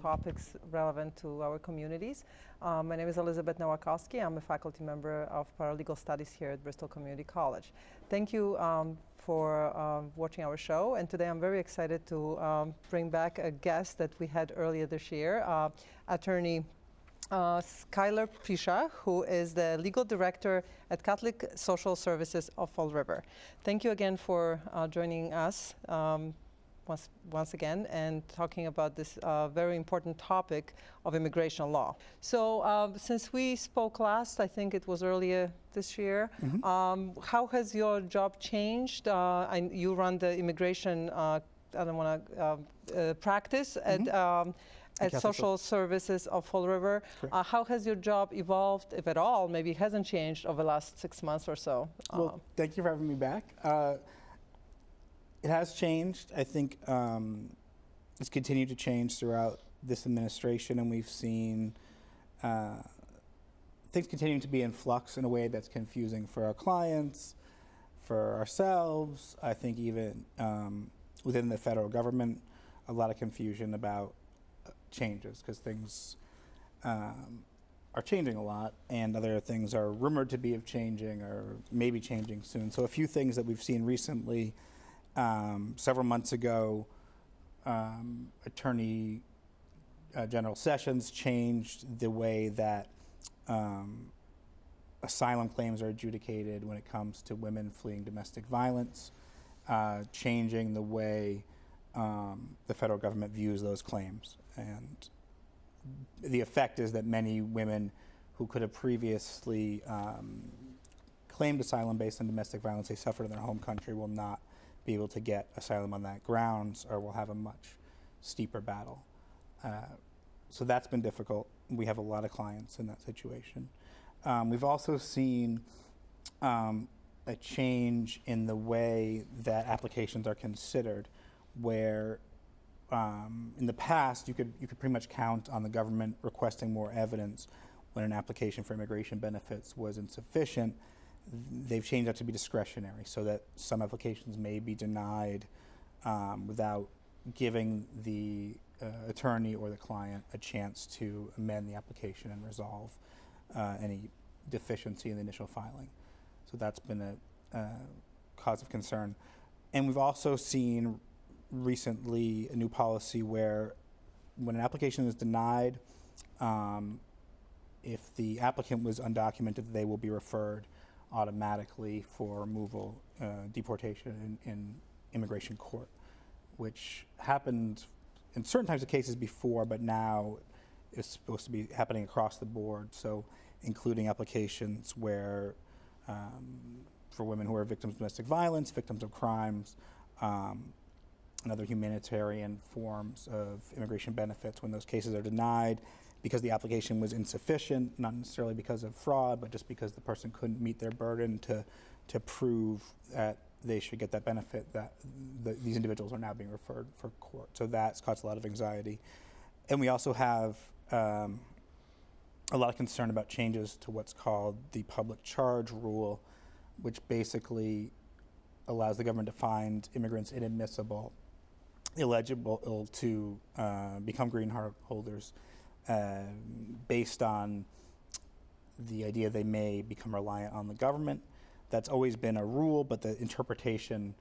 topics relevant to our communities. My name is Elizabeth Nowakowski. I'm a faculty member of paralegal studies here at Bristol Community College. Thank you for watching our show, and today I'm very excited to bring back a guest that we had earlier this year, attorney Skylar Fisher, who is the legal director at Catholic Social Services of Fall River. Thank you again for joining us once again and talking about this very important topic of immigration law. So since we spoke last, I think it was earlier this year, how has your job changed? You run the immigration practice at Social Services of Fall River. How has your job evolved, if at all? Maybe it hasn't changed over the last 6 months or so. Well, thank you for having me back. It has changed. I think it's continued to change throughout this administration, and we've seen things continuing to be in flux in a way that's confusing for our clients, for ourselves. I think even within the federal government, a lot of confusion about changes, because things are changing a lot, and other things are rumored to be changing or maybe changing soon. So a few things that we've seen recently, several months ago, Attorney General Sessions changed the way that asylum claims are adjudicated when it comes to women fleeing domestic violence, changing the way the federal government views those claims. And the effect is that many women who could have previously claimed asylum based on domestic violence they suffered in their home country will not be able to get asylum on that grounds, or will have a much steeper battle. So that's been difficult. We have a lot of clients in that situation. We've also seen a change in the way that applications are considered, where in the past you could pretty much count on the government requesting more evidence when an application for immigration benefits was insufficient. They've changed that to be discretionary, so that some applications may be denied without giving the attorney or the client a chance to amend the application and resolve any deficiency in the initial filing. So that's been a cause of concern. And we've also seen recently a new policy where when an application is denied, if the applicant was undocumented, they will be referred automatically for removal, deportation in immigration court, which happened in certain types of cases before, but now it's supposed to be happening across the board. So including applications where for women who are victims of domestic violence, victims of crimes, and other humanitarian forms of immigration benefits when those cases are denied because the application was insufficient, not necessarily because of fraud, but just because the person couldn't meet their burden to prove that they should get that benefit, that these individuals are now being referred for court. So that's caused a lot of anxiety. And we also have a lot of concern about changes to what's called the public charge rule, which basically allows the government to find immigrants inadmissible, eligible to become green card holders based on the idea they may become reliant on the government. That's always been a rule, but the interpretation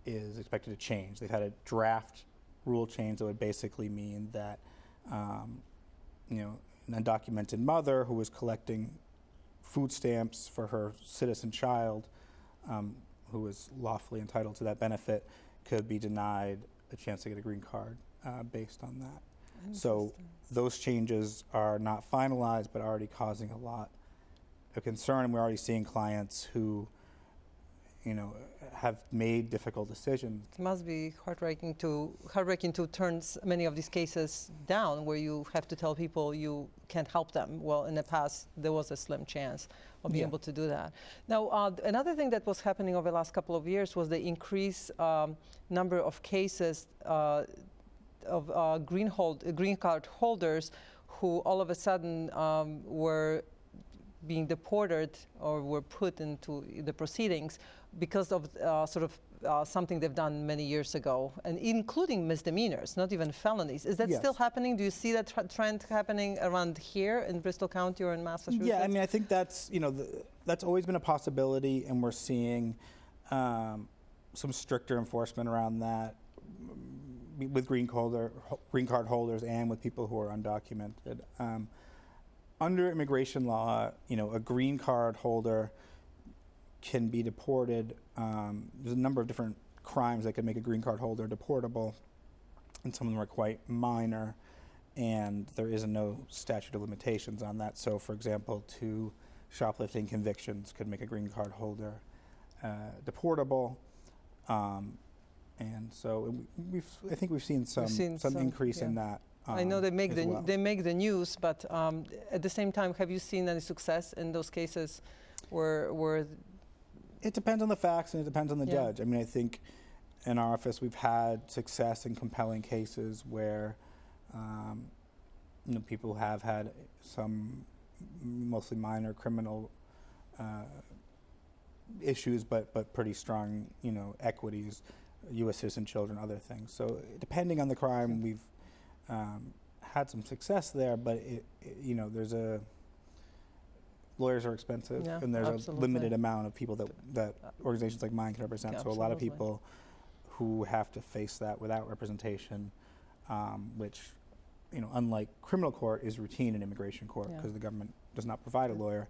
is expected to change. They've had a draft rule change that would basically mean that an undocumented mother who was collecting food stamps for her citizen child who was lawfully entitled to that benefit could be denied a chance to get a green card based on that. So those changes are not finalized, but already causing a lot of concern. We're already seeing clients who, have made difficult decisions. It must be heartbreaking to turn many of these cases down, where you have to tell people you can't help them. Well, in the past, there was a slim chance of being able to do that. Now, another thing that was happening over the last couple of years was the increased number of cases of green card holders who all of a sudden were being deported or were put into the proceedings because of something they've done many years ago, and including misdemeanors, not even felonies. Is that Yes. still happening? Do you see that trend happening around here in Bristol County or in Massachusetts? Yeah, I mean, I think that's, that's always been a possibility, and we're seeing some stricter enforcement around that with green card holders and with people who are undocumented. Under immigration law, a green card holder can be deported. There's a number of different crimes that could make a green card holder deportable, and some of them are quite minor, and there is no statute of limitations on that. So, for example, 2 shoplifting convictions could make a green card holder deportable. And so I think we've seen some increase in that. I know they make they make the news, but at the same time, have you seen any success in those cases where it depends on the facts and it depends on the judge. I mean, I think in our office we've had success in compelling cases where people have had some mostly minor criminal issues, but pretty strong, equities, U.S. citizen children, other things. So depending on the crime, we've had some success there, but there's lawyers are expensive, and there's a limited amount of people that organizations like mine can represent. So a lot of people who have to face that without representation, which, unlike criminal court is routine in immigration court because the government does not provide a lawyer.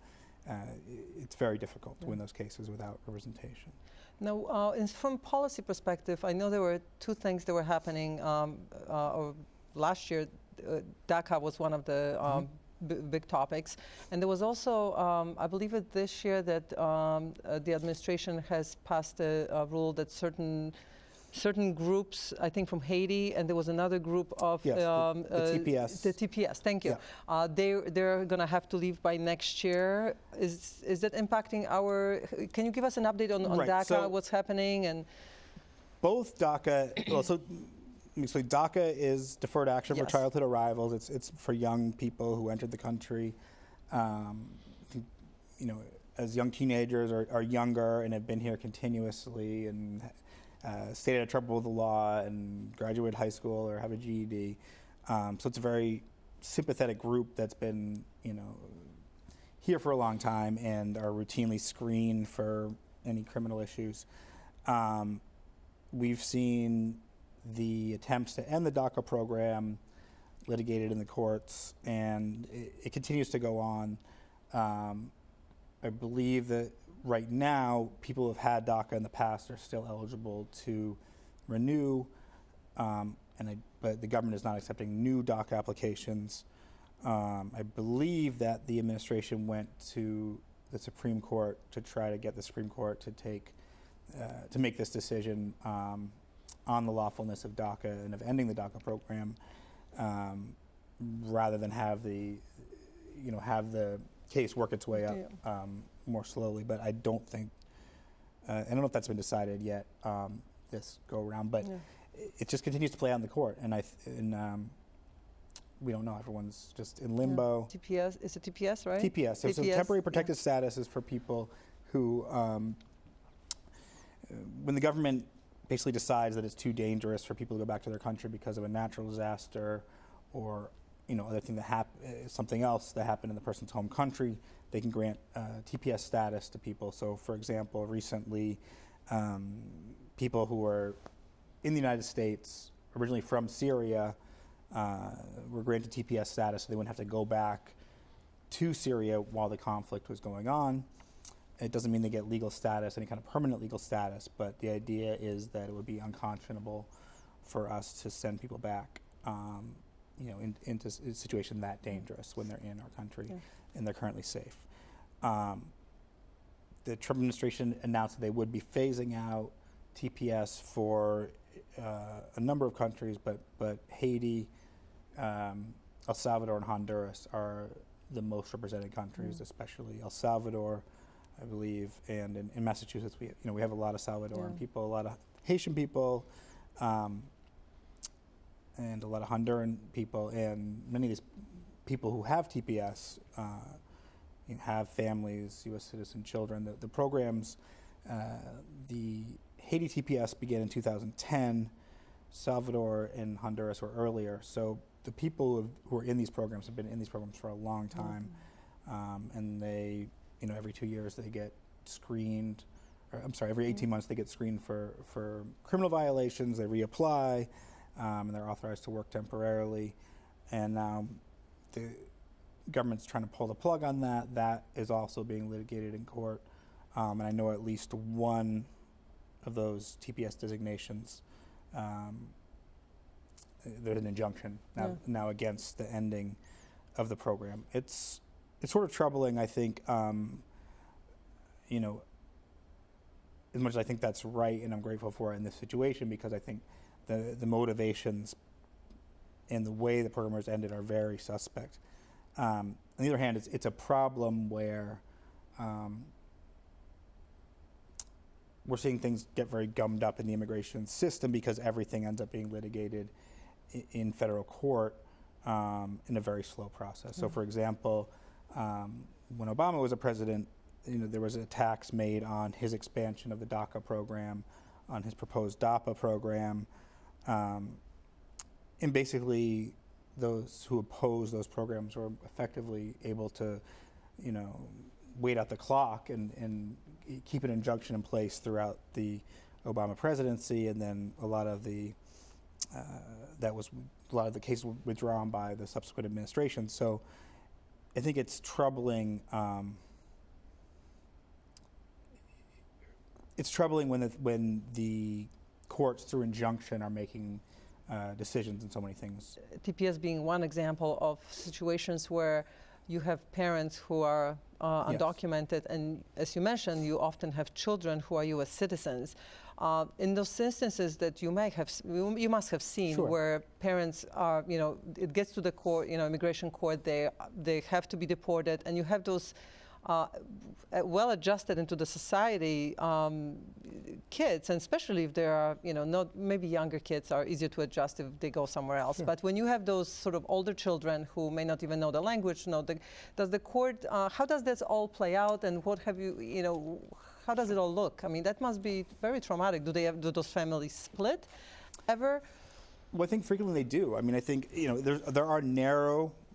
It's very difficult to win those cases without representation. Now, from policy perspective, I know there were 2 things that were happening last year. DACA was one of the big topics, and there was also, I believe this year, that the administration has passed a rule that certain groups, I think from Haiti, and there was another group of the TPS. The TPS, thank you. Yeah. They're going to have to leave by next year. Is that impacting can you give us an update on DACA, so what's happening? And both DACA, so DACA is deferred action for childhood arrivals. It's for young people who entered the country, as young teenagers or younger and have been here continuously and stayed out of trouble with the law and graduated high school or have a GED. So it's a very sympathetic group that's been, here for a long time and are routinely screened for any criminal issues. We've seen the attempts to end the DACA program litigated in the courts, and it continues to go on. I believe that right now, people who have had DACA in the past are still eligible to renew, but the government is not accepting new DACA applications. I believe that the administration went to the Supreme Court to try to get the Supreme Court to make this decision on the lawfulness of DACA and of ending the DACA program, rather than have the case work its way up more slowly. But I don't know if that's been decided yet this go around. But it just continues to play out in the court, and we don't know. Everyone's just in limbo. TPS, it's a TPS, right? TPS. So temporary protected status is for people who, when the government basically decides that it's too dangerous for people to go back to their country because of a natural disaster or other thing something else that happened in the person's home country, they can grant TPS status to people. So, for example, recently, people who were in the United States, originally from Syria, were granted TPS status, so they wouldn't have to go back to Syria while the conflict was going on. It doesn't mean they get legal status, any kind of permanent legal status, but the idea is that it would be unconscionable for us to send people back into a situation that dangerous when they're in our country and they're currently safe. The Trump administration announced that they would be phasing out TPS for a number of countries, but Haiti, El Salvador, and Honduras are the most represented countries, especially El Salvador, I believe, and in Massachusetts we have a lot of Salvadoran people, a lot of Haitian people, and a lot of Honduran people, and many of these people who have TPS have families, U.S. citizen children. The programs, the Haiti TPS began in 2010. Salvador and Honduras were earlier. So the people who are in these programs have been in these programs for a long time. And they, every 2 years they get screened, every 18 months they get screened for criminal violations, they reapply, and they're authorized to work temporarily. And now the government's trying to pull the plug on that. That is also being litigated in court. And I know at least one of those TPS designations, there's an injunction now against the ending of the program. It's sort of troubling, I think, as much as I think that's right, and I'm grateful for it in this situation, because I think the motivations and the way the program was ended are very suspect. On the other hand, it's a problem where we're seeing things get very gummed up in the immigration system because everything ends up being litigated in federal court in a very slow process. So, for example, when Obama was a president, there was a tax made on his expansion of the DACA program, on his proposed DAPA program, and basically those who oppose those programs were effectively able to, wait out the clock and keep an injunction in place throughout the Obama presidency, and then a lot of the cases were withdrawn by the subsequent administration. So I think it's troubling. It's troubling when the courts through injunction are making decisions in so many things. TPS being one example of situations where you have parents who are undocumented, and as you mentioned, you often have children who are U.S. citizens. In those instances that you must have seen, Sure, where parents are, it gets to the court, immigration court, they have to be deported, and you have those well adjusted into the society kids, and especially if there are, not maybe younger kids are easier to adjust if they go somewhere else. Sure. But when you have those sort of older children who may not even know the language, does the court, how does this all play out, and what have you, how does it all look? I mean, that must be very traumatic. Do those families split ever? Well, I think frequently they do. I mean, I think, there are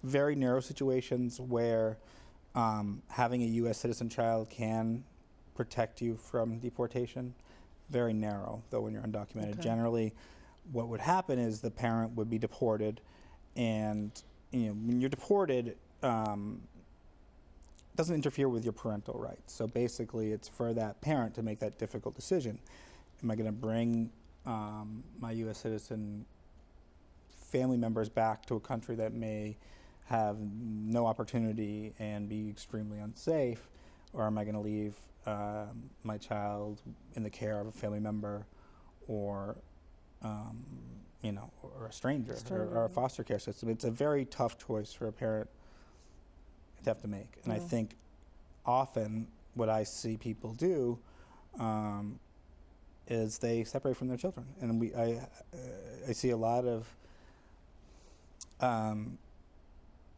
very narrow situations where having a U.S. citizen child can protect you from deportation. Very narrow, though, when you're undocumented. Okay. Generally, what would happen is the parent would be deported, and when you're deported, doesn't interfere with your parental rights. So basically, it's for that parent to make that difficult decision. Am I going to bring my U.S. citizen family members back to a country that may have no opportunity and be extremely unsafe, or am I going to leave my child in the care of a family member, or or a stranger, or a foster care system? It's a very tough choice for a parent to have to make. And I think often what I see people do is they separate from their children, and I see a lot of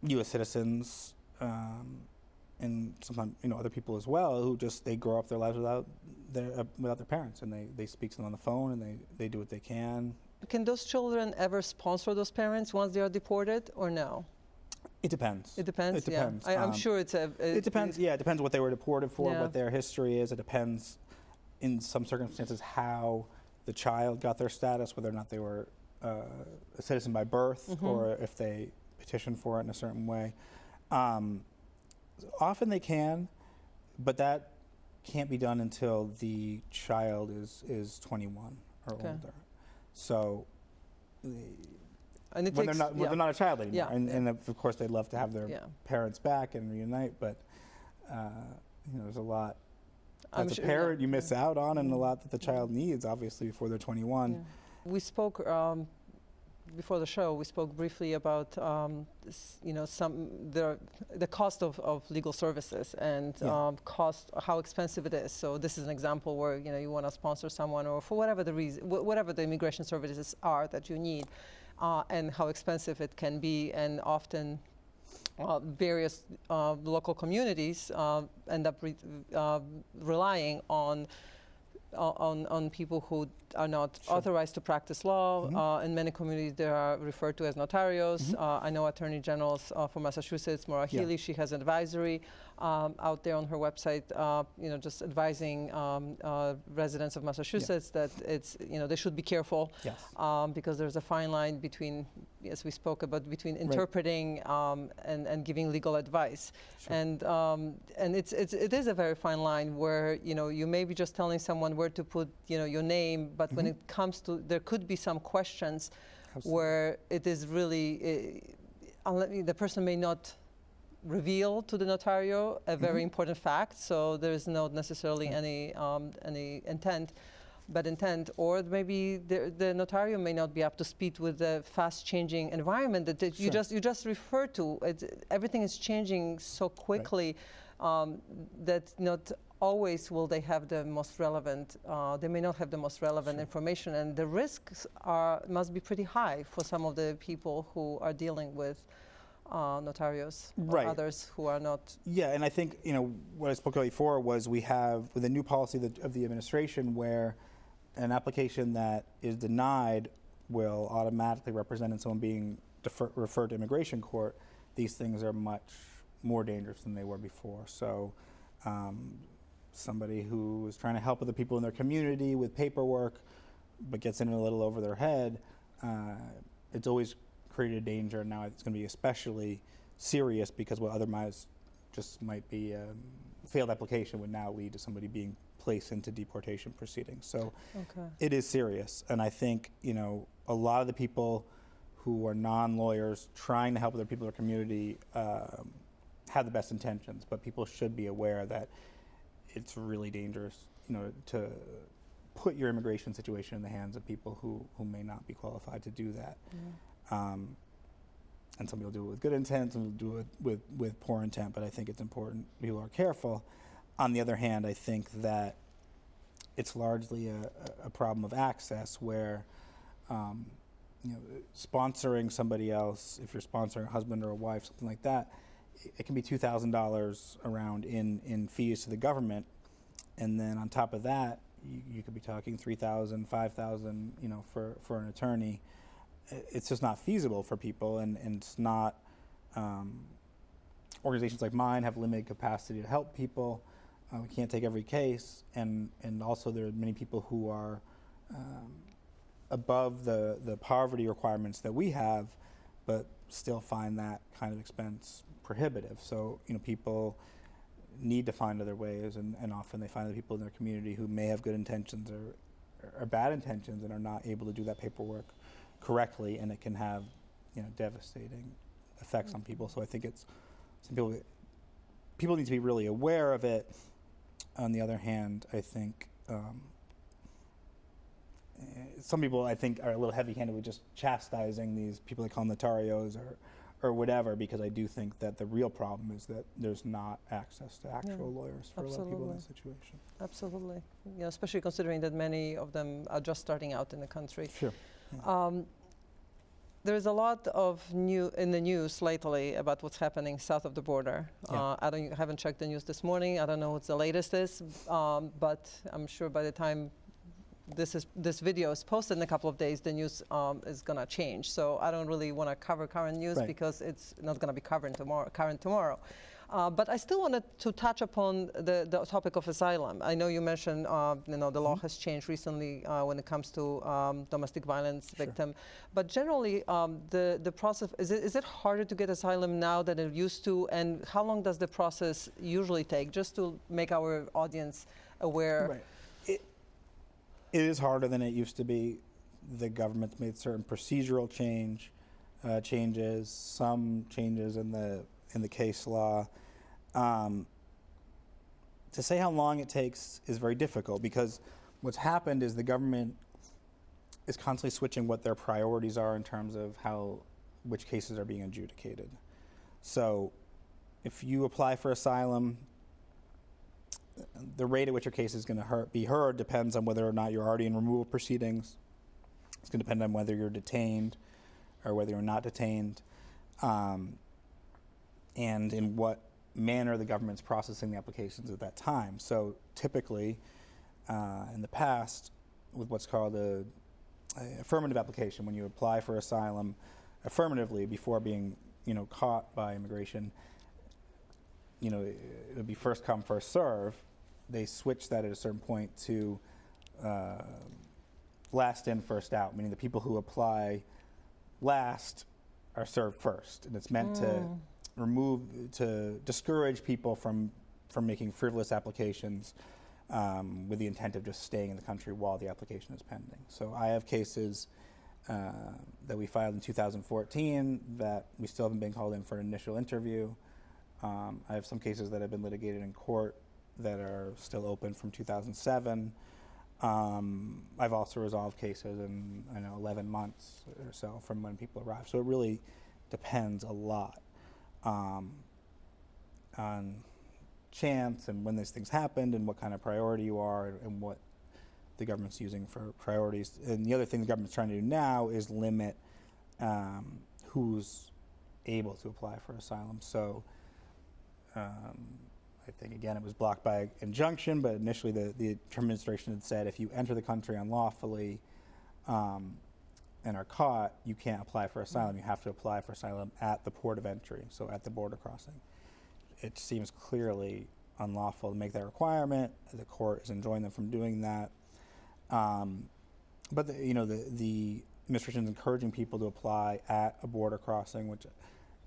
U.S. citizens, and sometimes other people as well, who they grow up their lives without their parents, and they speak to them on the phone, and they do what they can. Can those children ever sponsor those parents once they are deported, or no? It depends. It depends. It depends. Yeah. I'm sure it's a. It depends. Yeah, it depends what they were deported for, Yeah. what their history is. It depends, in some circumstances, how the child got their status, whether or not they were a citizen by birth, or if they petitioned for it in a certain way. Often they can, but that can't be done until the child is 21 or older. So and it when takes, they're not a child anymore, Yeah. and of course they'd love to have their parents back and reunite, but there's a lot as a parent you miss out on, and a lot that the child needs, obviously, before they're 21. Yeah. We spoke before the show. We spoke briefly about the cost of legal services and cost, how expensive it is. So this is an example where you want to sponsor someone, or for whatever the reason, whatever the immigration services are that you need, and how expensive it can be, and often various local communities end up relying on people who are not authorized to practice law. In many communities, they are referred to as notarios. I know Attorney General's for Massachusetts, Maura Healey, she has an advisory out there on her website, just advising residents of Massachusetts that it's, they should be careful because there's a fine line between, as we spoke about, between interpreting and giving legal advice. And it is a very fine line where, you may be just telling someone where to put, your name, but when it comes to, there could be some questions where it is really, the person may not reveal to the notario a very important fact, so there is not necessarily any intent, or maybe the notario may not be up to speed with the fast-changing environment that you just referred to. Everything is changing so quickly that not always will they have the most relevant. They may not have the most relevant information, and the risks must be pretty high for some of the people who are dealing with notarios or others who are not. Yeah, and I think what I spoke about before was we have with a new policy of the administration where an application that is denied will automatically represent in someone being referred to immigration court. These things are much more dangerous than they were before. So somebody who is trying to help other people in their community with paperwork but gets in a little over their head, it's always created a danger. Now it's going to be especially serious because what otherwise just might be a failed application would now lead to somebody being placed into deportation proceedings. So it is serious. And I think, a lot of the people who are non-lawyers trying to help other people in their community have the best intentions, but people should be aware that it's really dangerous, to put your immigration situation in the hands of people who may not be qualified to do that. And some people do it with good intent, some people do it with poor intent, but I think it's important people are careful. On the other hand, I think that it's largely a problem of access where sponsoring somebody else, if you're sponsoring a husband or a wife, something like that, it can be $2,000 around in fees to the government, and then on top of that, you could be talking $3,000, $5,000, for an attorney. It's just not feasible for people, and it's not. Organizations like mine have limited capacity to help people. We can't take every case, and also there are many people who are above the poverty requirements that we have, but still find that kind of expense prohibitive. So people need to find other ways, and often they find the people in their community who may have good intentions or bad intentions and are not able to do that paperwork correctly, and it can have devastating effects on people. So I think it's people need to be really aware of it. On the other hand, I think some people I think are a little heavy-handed with just chastising these people they call notarios or whatever, because I do think that the real problem is that there's not access to actual lawyers for a lot of people in this situation. Absolutely, especially considering that many of them are just starting out in the country. Sure. There's a lot of in the news lately about what's happening south of the border. I haven't checked the news this morning. I don't know what the latest is, but I'm sure by the time this video is posted in a couple of days, the news is going to change. So I don't really want to cover current news because it's not going to be current tomorrow. But I still wanted to touch upon the topic of asylum. I know you mentioned, the law has changed recently when it comes to domestic violence victim. But generally, the process, is it harder to get asylum now than it used to? And how long does the process usually take? Just to make our audience aware. It is harder than it used to be. The government's made certain procedural changes, some changes in the case law. To say how long it takes is very difficult, because what's happened is the government is constantly switching what their priorities are in terms of which cases are being adjudicated. So if you apply for asylum, the rate at which your case is going to be heard depends on whether or not you're already in removal proceedings. It's going to depend on whether you're detained or whether you're not detained. and in what manner the government's processing the applications at that time. So typically, in the past, with what's called a affirmative application, when you apply for asylum affirmatively before being, caught by immigration, it would be first come, first serve. They switched that at a certain point to last in, first out, meaning the people who apply last are served first, and it's meant to discourage people from making frivolous applications with the intent of just staying in the country while the application is pending. So I have cases that we filed in 2014 that we still haven't been called in for an initial interview. I have some cases that have been litigated in court that are still open from 2007. I've also resolved cases in 11 months or so from when people arrive. So it really depends a lot on chance and when these things happened and what kind of priority you are and what the government's using for priorities. And the other thing the government's trying to do now is limit who's able to apply for asylum. So I think, again, it was blocked by injunction, but initially the Trump administration had said if you enter the country unlawfully and are caught, you can't apply for asylum. You have to apply for asylum at the port of entry, so at the border crossing. It seems clearly unlawful to make that requirement. The court is enjoining them from doing that. But the administration is encouraging people to apply at a border crossing, which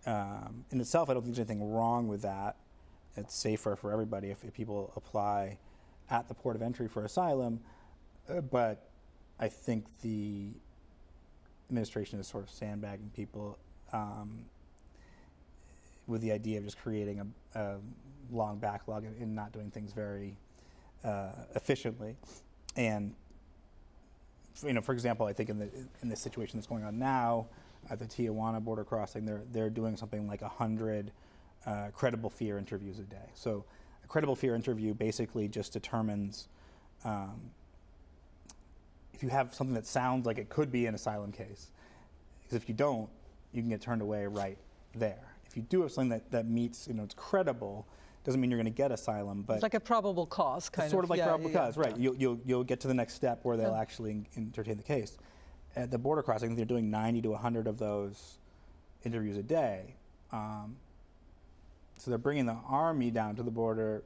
in itself, I don't think there's anything wrong with that. It's safer for everybody if people apply at the port of entry for asylum. But I think the administration is sort of sandbagging people with the idea of just creating a long backlog and not doing things very efficiently. And for example, I think in this situation that's going on now at the Tijuana border crossing, they're doing something like 100 credible fear interviews a day. So a credible fear interview basically just determines if you have something that sounds like it could be an asylum case. Because if you don't, you can get turned away right there. If you do have something that meets, it's credible, doesn't mean you're going to get asylum, but it's like a probable cause kind of. Sort of like probable cause, right? You'll get to the next step where they'll actually entertain the case. At the border crossing, they're doing 90 to 100 of those interviews a day. So they're bringing the army down to the border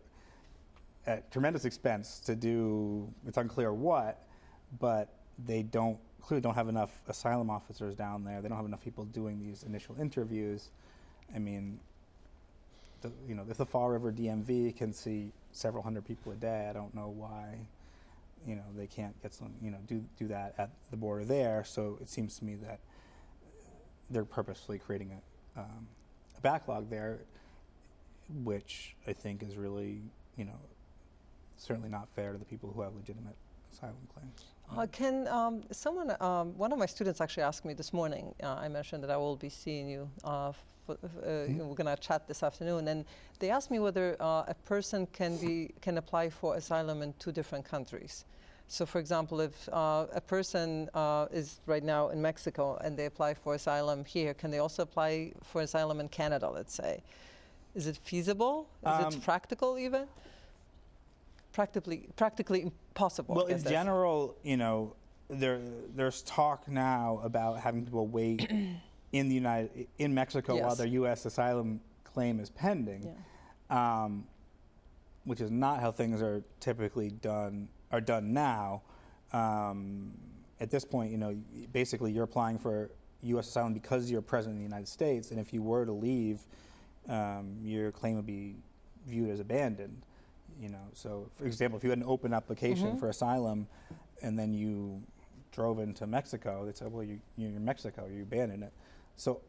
at tremendous expense to do, it's unclear what, but they clearly don't have enough asylum officers down there. They don't have enough people doing these initial interviews. I mean, if the Fall River DMV can see several hundred people a day, I don't know why, they can't get some, do that at the border there. So it seems to me that they're purposely creating a backlog there, which I think is really, certainly not fair to the people who have legitimate asylum claims. Can someone, one of my students actually asked me this morning, I mentioned that I will be seeing you, we're going to chat this afternoon, and they asked me whether a person can apply for asylum in 2 different countries. So for example, if a person is right now in Mexico and they apply for asylum here, can they also apply for asylum in Canada, let's say? Is it feasible? Is it practical even? Practically impossible. Well, in general, there's talk now about having people wait in Mexico while their U.S. asylum claim is pending, which is not how things are typically done now. At this point, basically you're applying for U.S. asylum because you're present in the United States, and if you were to leave, your claim would be viewed as abandoned. So for example, if you had an open application for asylum and then you drove into Mexico, they'd say, well, you're in Mexico, you abandoned it. So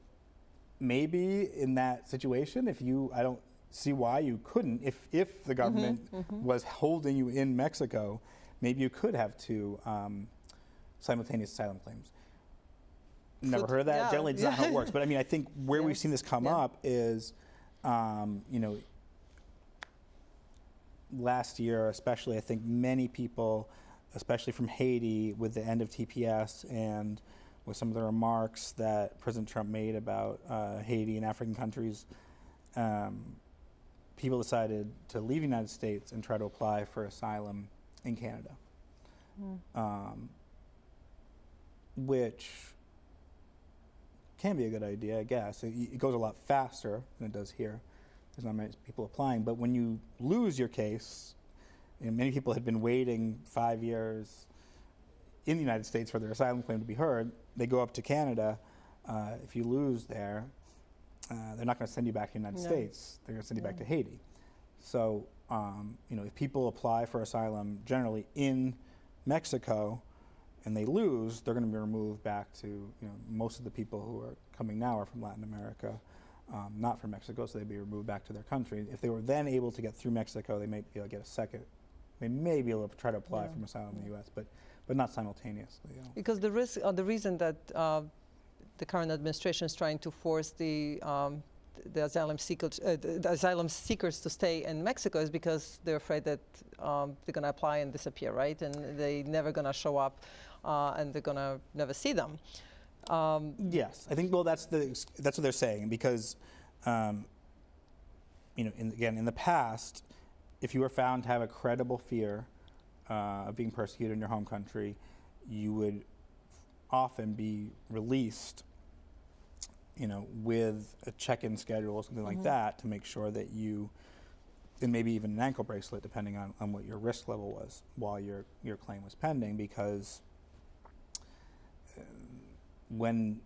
maybe in that situation, I don't see why you couldn't, if the government was holding you in Mexico, maybe you could have 2 simultaneous asylum claims. Never heard of that. Yeah. Generally, it's not how it works. But I mean, I think where we've seen this come up is, last year, especially, I think many people, especially from Haiti, with the end of TPS and with some of the remarks that President Trump made about Haiti and African countries people decided to leave the United States and try to apply for asylum in Canada, which can be a good idea, I guess. It goes a lot faster than it does here. There's not many people applying. But when you lose your case, and many people had been waiting 5 years in the United States for their asylum claim to be heard, they go up to Canada. If you lose there, they're not going to send you back to the United States. They're going to send you back to Haiti. So, if people apply for asylum generally in Mexico and they lose, they're going to be removed back to, most of the people who are coming now are from Latin America, not from Mexico, so they'd be removed back to their country. If they were then able to get through Mexico, they may be able to get a second. They may be able to try to apply for asylum in the U.S., but not simultaneously. Because the reason that the current administration is trying to force the asylum seekers to stay in Mexico is because they're afraid that they're going to apply and disappear, right? And they're never going to show up, and they're going to never see them. Yes, I think. Well, that's what they're saying, because, in the past, if you were found to have a credible fear of being persecuted in your home country, you would often be released, with a check-in schedule or something like that, to make sure that you, and maybe even an ankle bracelet, depending on what your risk level was while your claim was pending, because when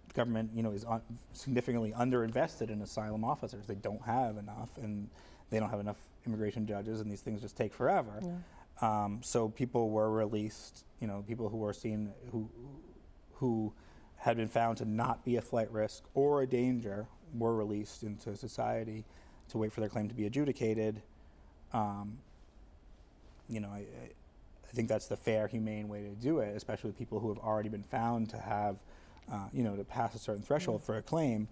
the government, is significantly underinvested in asylum officers, they don't have enough, and they don't have enough immigration judges, and these things just take forever. So people were released, people who were seen, who had been found to not be a flight risk or a danger, were released into society to wait for their claim to be adjudicated. I think that's the fair, humane way to do it, especially with people who have already been found to have, to pass a certain threshold for a claim,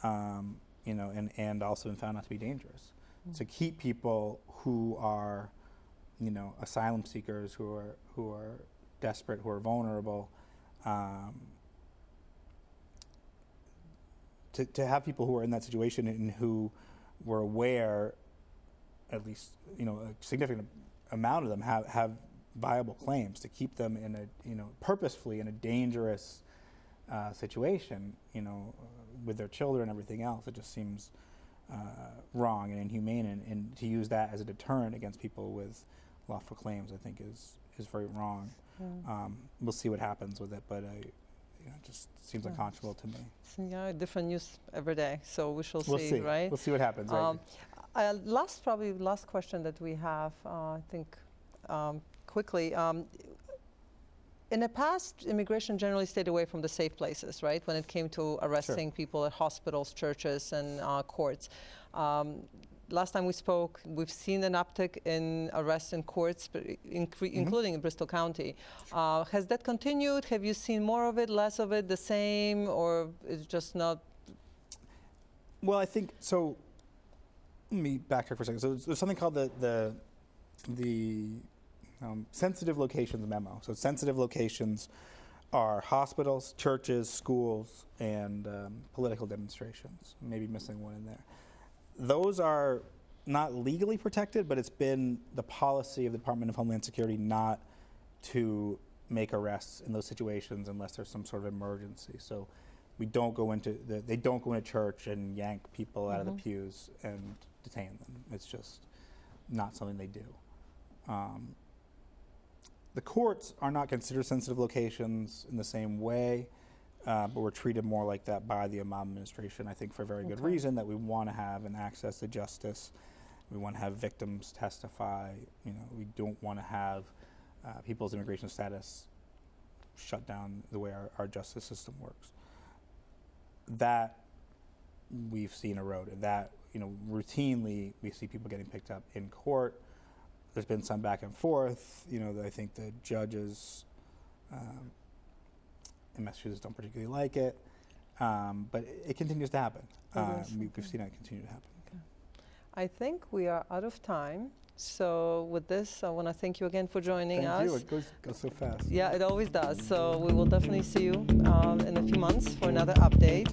and also been found not to be dangerous. To keep people who are, asylum seekers, who are desperate, who are vulnerable, to have people who are in that situation and who were aware, at least, a significant amount of them have viable claims, to keep them in a, purposefully in a dangerous situation, with their children and everything else. It just seems wrong and inhumane, and to use that as a deterrent against people with lawful claims, I think is very wrong. We'll see what happens with it, but it just seems unconscionable to me. Yeah, different news every day, so we'll see, right? We'll see what happens. Right? Last question that we have, I think, quickly. In the past, immigration generally stayed away from the safe places, right? When it came to arresting people at hospitals, churches, and courts. Last time we spoke, we've seen an uptick in arrests in courts, including in Bristol County. Has that continued? Have you seen more of it, less of it, the same, or is just not? Well, I think so. Let me backtrack for a second. So there's something called the sensitive locations memo. So sensitive locations are hospitals, churches, schools, and political demonstrations. Maybe missing one in there. Those are not legally protected, but it's been the policy of the Department of Homeland Security not to make arrests in those situations unless there's some sort of emergency. So we don't go into they don't go into church and yank people out of the pews and detain them. It's just not something they do. The courts are not considered sensitive locations in the same way, but we're treated more like that by the Obama administration, I think for a very good reason, that we want to have an access to justice. We want to have victims testify. We don't want to have people's immigration status shut down the way our justice system works. That we've seen eroded. That, routinely we see people getting picked up in court. There's been some back and forth. I think the judges in Massachusetts don't particularly like it, but it continues to happen. We've seen it continue to happen. Okay. I think we are out of time. So with this, I want to thank you again for joining us. Thank you. It goes so fast. Yeah, it always does. So we will definitely see you in a few months for another update.